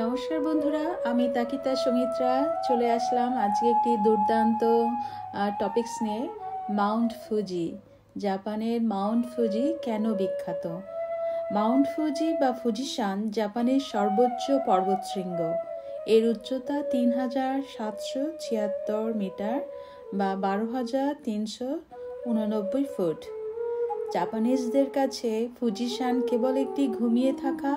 নমস্কার বন্ধুরা, আমি তাকিতা সুমিত্রা চলে আসলাম আজকে একটি দুর্দান্ত টপিকস নিয়ে। মাউন্ট ফুজি, জাপানের মাউন্ট ফুজি কেন বিখ্যাত? মাউন্ট ফুজি বা ফুজিশান জাপানের সর্বোচ্চ পর্বতশৃঙ্গ। এর উচ্চতা ৩,৭৭৬ মিটার বা ১২,৩৮৯ ফুট। জাপানিজদের কাছে ফুজিশান কেবল একটি ঘুমিয়ে থাকা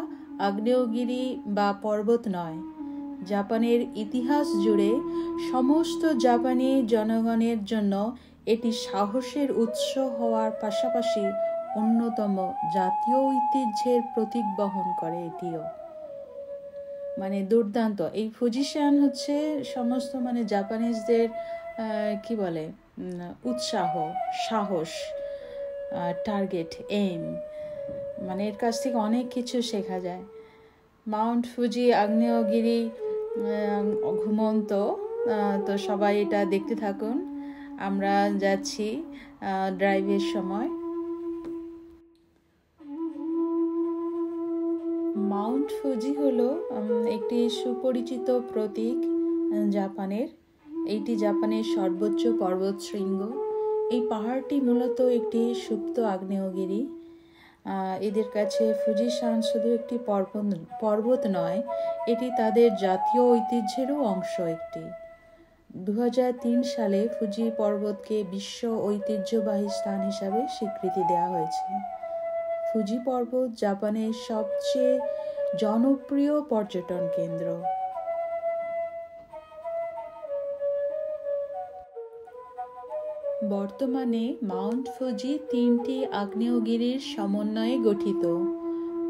আগ্নেয়গিরি বা পর্বত নয়, জাপানের ইতিহাস জুড়ে সমস্ত জাপানি জনগণের জন্য এটি সাহসের উৎস হওয়ার পাশাপাশি অন্যতম জাতীয় ঐতিহ্যের প্রতীক বহন করে। এটিও দুর্দান্ত। এই ফুজিশান হচ্ছে সমস্ত জাপানিজদের উৎসাহ, সাহস, টার্গেট, এইম, এর কাছ থেকে অনেক কিছু শেখা যায়। মাউন্ট ফুজি আগ্নেয়গিরি ঘুমন্ত, তো সবাই এটা দেখতে থাকুন। আমরা যাচ্ছি ড্রাইভের সময়। মাউন্ট ফুজি হলো একটি সুপরিচিত প্রতীক জাপানের। এইটি জাপানের সর্বোচ্চ পর্বতশৃঙ্গ। এই পাহাড়টি মূলত একটি সুপ্ত আগ্নেয়গিরি। এদের কাছে ফুজিশান শুধু একটি পর্বত নয়, এটি তাদের জাতীয় ঐতিহ্যেরও অংশ। 2003 সালে ফুজি পর্বতকে বিশ্ব ঐতিহ্যবাহী স্থান হিসাবে স্বীকৃতি দেওয়া হয়েছে। ফুজি পর্বত জাপানের সবচেয়ে জনপ্রিয় পর্যটন কেন্দ্র। বর্তমানে মাউন্ট ফুজি 3টি আগ্নেয়গিরির সমন্বয়ে গঠিত।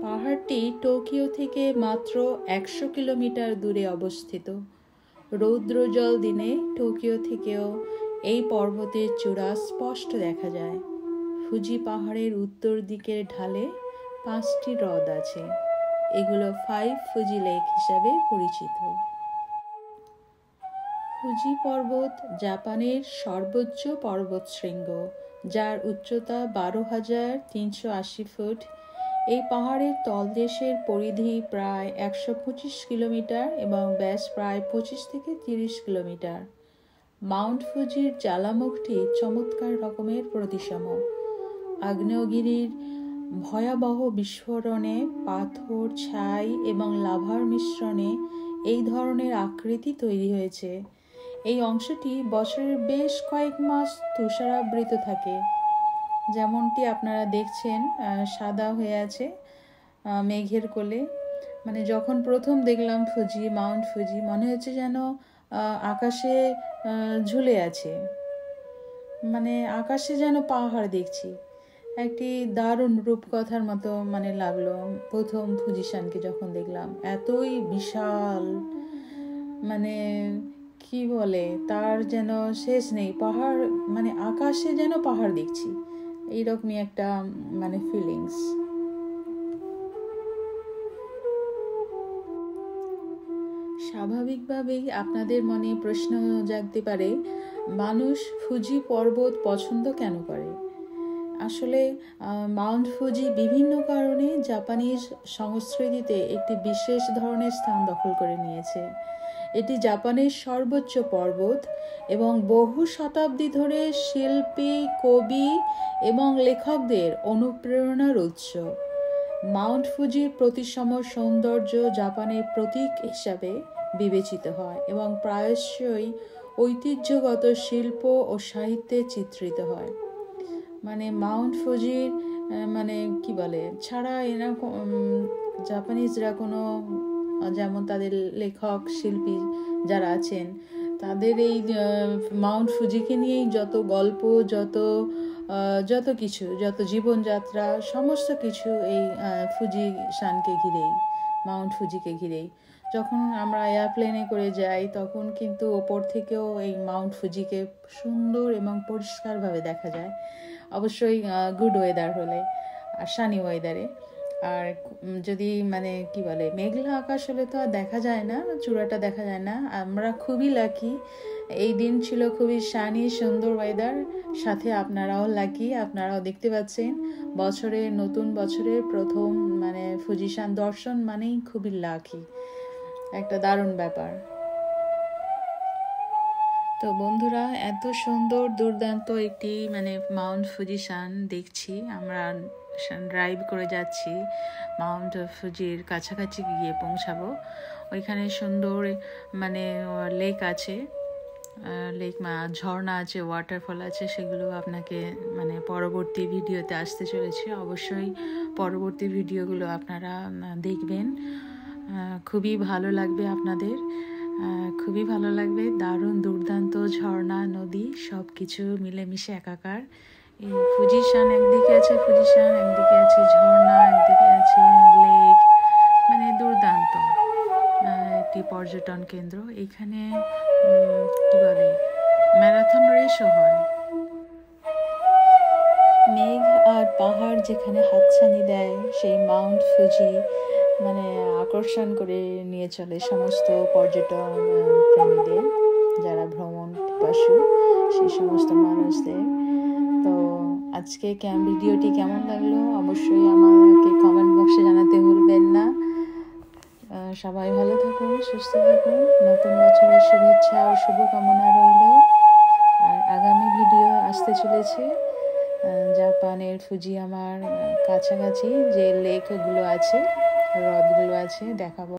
পাহাড়টি টোকিও থেকে মাত্র 100 কিলোমিটার দূরে অবস্থিত। রৌদ্রোজ্জ্বল দিনে টোকিও থেকেও এই পর্বতের চূড়া স্পষ্ট দেখা যায়। ফুজি পাহাড়ের উত্তর দিকের ঢালে 5টি হ্রদ আছে। এগুলো 5 ফুজি লেক হিসাবে পরিচিত। ফুজি পর্বত জাপানের সর্বোচ্চ পর্বতশৃঙ্গ, যার উচ্চতা 12,380 ফুট। এই পাহাড়ের তলদেশের পরিধি প্রায় 125 কিলোমিটার এবং ব্যাস প্রায় 25 থেকে 30 কিলোমিটার। মাউন্ট ফুজির জ্বালামুখটি চমৎকার রকমের প্রতিসম। আগ্নেয়গিরির ভয়াবহ বিস্ফোরণে পাথর, ছাই এবং লাভার মিশ্রণে এই ধরনের আকৃতি তৈরি হয়েছে। এই অংশটি বছরের বেশ কয়েক মাস তুষারাবৃত থাকে, যেমনটি আপনারা দেখছেন সাদা হয়ে আছে মেঘের কোলে। যখন প্রথম দেখলাম মাউন্ট ফুজি, মনে হচ্ছে যেন আকাশে ঝুলে আছে, আকাশে যেন পাহাড় দেখছি। একটি দারুণ রূপকথার মতো লাগলো প্রথম ফুজিশানকে যখন দেখলাম। এতই বিশাল, কি বলে, তার যেন শেষ নেই। পাহাড় আকাশে যেন পাহাড় দেখছি, এইরকমই একটা ফিলিংস। স্বাভাবিকভাবেই আপনাদের মনে প্রশ্ন জাগতে পারে, মানুষ ফুজি পর্বত পছন্দ কেন করে? আসলে মাউন্ট ফুজি বিভিন্ন কারণে জাপানিজ সংস্কৃতিতে একটি বিশেষ ধরনের স্থান দখল করে নিয়েছে। এটি জাপানের সর্বোচ্চ পর্বত এবং বহু শতাব্দী ধরে শিল্পী, কবি এবং লেখকদের অনুপ্রেরণার উৎস। মাউন্ট ফুজির প্রতিসম সৌন্দর্য জাপানের প্রতীক হিসাবে বিবেচিত হয় এবং প্রায়শই ঐতিহ্যগত শিল্প ও সাহিত্যে চিত্রিত হয়। মাউন্ট ফুজির ছাড়া জাপানিজরা কোনো, যেমন তাদের লেখক, শিল্পী যারা আছেন, তাদের এই মাউন্ট ফুজিকে নিয়েই যত গল্প, যত কিছু, যত জীবনযাত্রা, সমস্ত কিছু এই ফুজিশানকে ঘিরেই, মাউন্ট ফুজিকে ঘিরেই। যখন আমরা এয়ারপ্লেনে করে যাই, তখন কিন্তু ওপর থেকেও এই মাউন্ট ফুজিকে সুন্দর এবং পরিষ্কারভাবে দেখা যায়। অবশ্যই গুড ওয়েদার হলে, আর সানি ওয়েদারে। আর যদি মেঘলা আকাশ হলে তো আর দেখা যায় না, চূড়াটা দেখা যায় না। আমরা খুবই লাকি, এই দিন ছিল খুবই সানি, সুন্দর ওয়েদার। সাথে আপনারাও লাকি, আপনারাও দেখতে পাচ্ছেন নতুন বছরের প্রথম ফুজিশান দর্শন খুবই লাকি। একটা দারুণ ব্যাপার। তো বন্ধুরা, এত সুন্দর দুর্দান্ত একটি মানে মাউন্ট ফুজিসান দেখছি, আমরা ড্রাইভ করে যাচ্ছি, মাউন্ট ফুজির কাছাকাছি গিয়ে পৌঁছাবো। ওইখানে সুন্দর মানে লেক আছে, লেক ঝর্ণা আছে, ওয়াটারফল আছে, সেগুলো আপনাকে মানে পরবর্তী ভিডিওতে আসতে চলেছে। অবশ্যই পরবর্তী ভিডিওগুলো আপনারা দেখবেন, খুবই ভালো লাগবে আপনাদের, খুবই ভালো লাগবে। দারুণ দুর্দান্ত ঝর্ণা, নদী, সব কিছু মিলেমিশে একাকার। এই ফুজিসান একদিকে আছে, ফুজিসান একদিকে আছে ঝর্ণা, একদিকে আছে লেক, মানে দুর্দান্ত একটি পর্যটন কেন্দ্র। এখানে কি বলে ম্যারাথন রেসও হয়। মেঘ আর পাহাড় যেখানে হাতছানি দেয়, সেই মাউন্ট ফুজি মানে আকর্ষণ করে নিয়ে চলে সমস্ত পর্যটন প্রেমীদের, যারা ভ্রমণ পিপাসু সেই সমস্ত মানুষদের। তো আজকে ভিডিওটি কেমন লাগলো অবশ্যই আমাকে কমেন্ট বক্সে জানাতে ভুলবেন না। সবাই ভালো থাকুন, সুস্থ থাকুন, নতুন বছরের শুভেচ্ছা ও শুভকামনা রইল। আর আগামী ভিডিও আসতে চলেছে জাপানের ফুজিয়ামার কাছাকাছি যে লেকগুলো আছে, হ্রদগুলো আছে দেখাবো।